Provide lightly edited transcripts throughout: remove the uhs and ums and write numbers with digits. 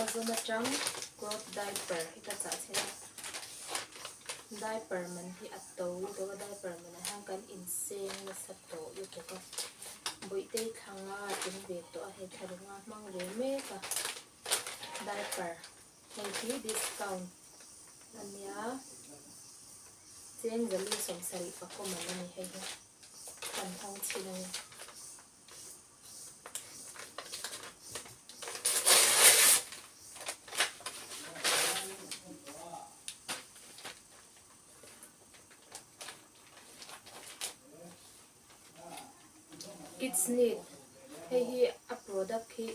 Amazon atang cloth diaper ita cha china diaper man hi atto to diaper man hang kan inseng na sato yu to ka buite thanga tin ve to a he tharunga mang re me ka diaper hi discount ania chen jali som sari pa ko man ni he kan hong china ni Kids Need hi a product hi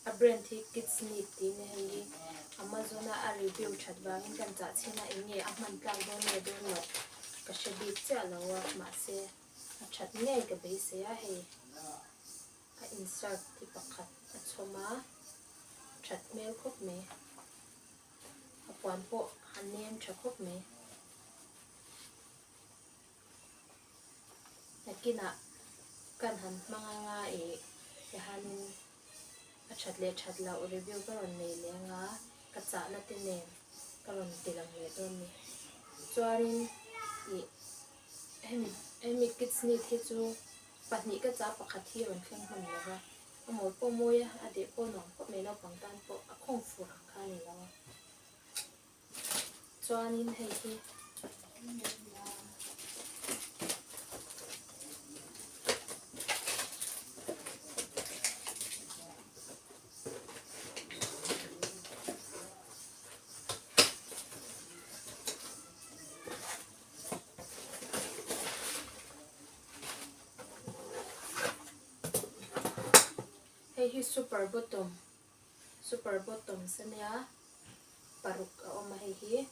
a brand hi Kids Need ti ne hi Amazon a review chat bangin kan cha china inge a man tlang don ne don lo ka shedi cha lawa ma se a chat ne ka be se a he a insert ti pakhat a choma chat mail khop me a pon po hanem tha khop me nakina kan han manga e han a chat la review ka ron nei le nga ka cha na ti ne ka ron ti lang le don ni chuarin i emi Kids Need hi chu pahni ka cha pakhat hi ron thleng hon lewa amo po moya ade po no po me no pangtan po a khong fu kha ni lawa chuanin hei hi hi super bottom sania paruk a oma hi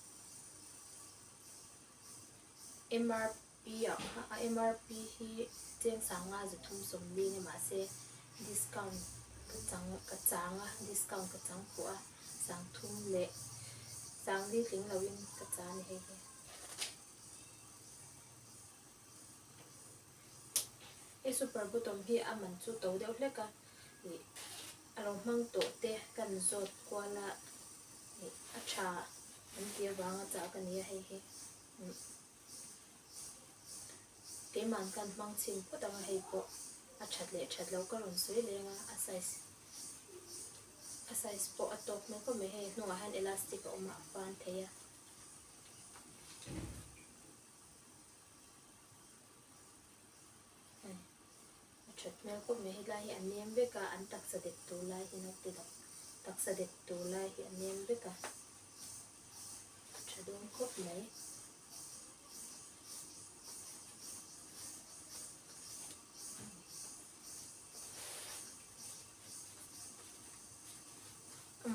MRP a MRP hi cheng sanga zu thum som li ne ma se discount ka changa discount ka chang pu a sang thum le sang li tling lawin ka cha ni he e super bottom hi aman chu to deuh hleka ni along mang to te kan zot kwala ni acha an tia wanga cha kan ya he ke man kan mang chin putanga he po a chat lo ka ron soi lenga a size po atok me ko me he no han elastic o ma pan theya chat me ko me la hi anem be ka an tak sa det to la hi no te tak sa det to la hi anem be ka chadong ko mai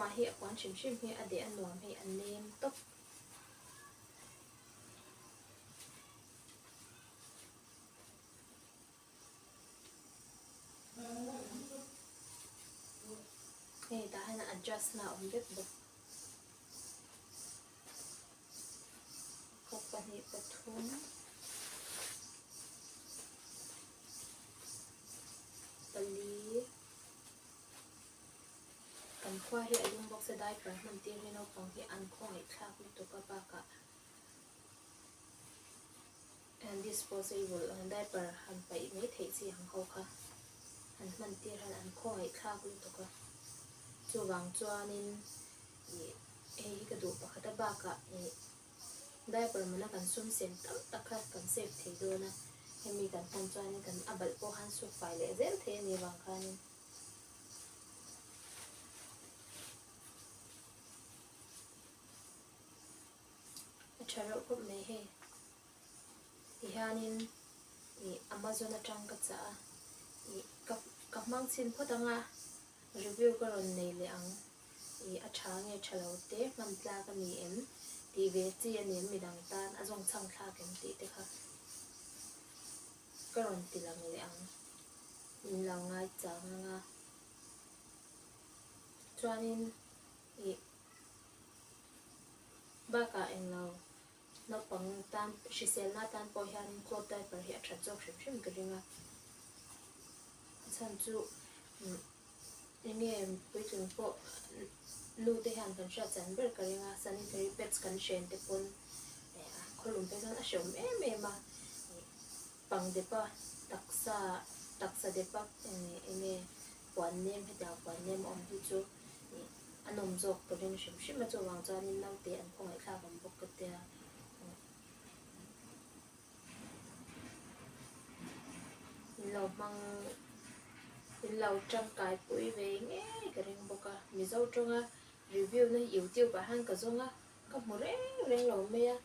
mà hiện quán chim hiện để ăn nuông hiện ăn nem tóc này ta hay là adjust nào không biết được không cần hiện bật thun bali cầm khoa hiện dùng box diaper mình tiêu lên nó còn hiện ăn khoai khác với tổ các bác and disposable diaper hành phải mấy thể gì hàng hậu cả hành mình tiêu hành ăn khoai khác với tổ các chu wang chuanin ei ka du pakhat a baka diaper mana kan sum sem tam takha kan save thei do na hemi kan han chuanin kan abal po han su fai le zel the ni wang khanin charo ko me he hianin Amazon atang ka cha ka mang chin photanga review ka ron nei le ang a tha nge thalo te man tla ka ni em ti ve chi ani midang tan azong chang thla kem ti te kha ka ron ti lang le ang in law ngai cha nga chuanin ba ka en law no pang tan shi sel na tan po hian cloth diaper hi a tha chok shim ka ringa chan chu inge puitling po lu te han kan sha chan ber karenga sanitary pads kan shen te pon kholum pe zan a shom ma pang de pa taksa de pa ene kwan nem he da kwan nem om hu chu anom jok to rin shim shim ma chu wang chan in nau te an khong ai thla bam bok ka te lo mang lo trăm cái bụi về nghe cái rừng bọc à Mizo trong à review này yếu tiêu cả hàng cả zong à có một reng lo mê à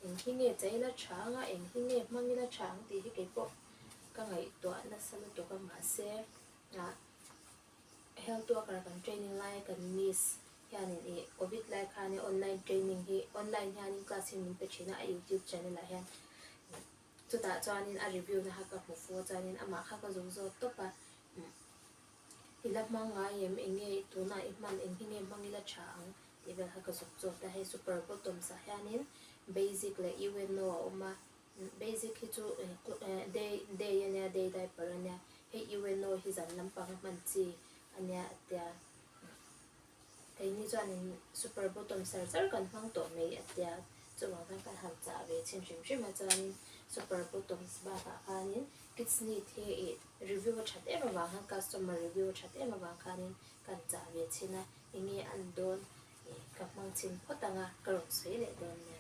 em khi nghe thấy là trắng à em khi nghe mang là trắng thì cái bộ các ngày tuổi là sao tuổi các mà xe à health tuổi cả cái training like cái miss ya này covid like cái online training hi online ya này class mình phải trên YouTube channel là hen chúng ta cho nên review na haka một phố cho nên mà khác có dùng rồi tốt à thì lắp mang ngay em nghe tu na em man em nghe mang là chang thì về haka dùng rồi ta hay super bottom sa hanin basic là even no mà basic hi chu day ania day diaper ania hay even no hi zan lampang man chi ania tia cái ni cho nên super bottom sa kan mang to nei atia chu wang kan han cha ve chen shim ma cho nên super bottoms ba ka khanin kids need he review chat ema wa han customer review chat ema wa khanin kan cha ve china ingi an don ka mang chin photanga karong sei le don ne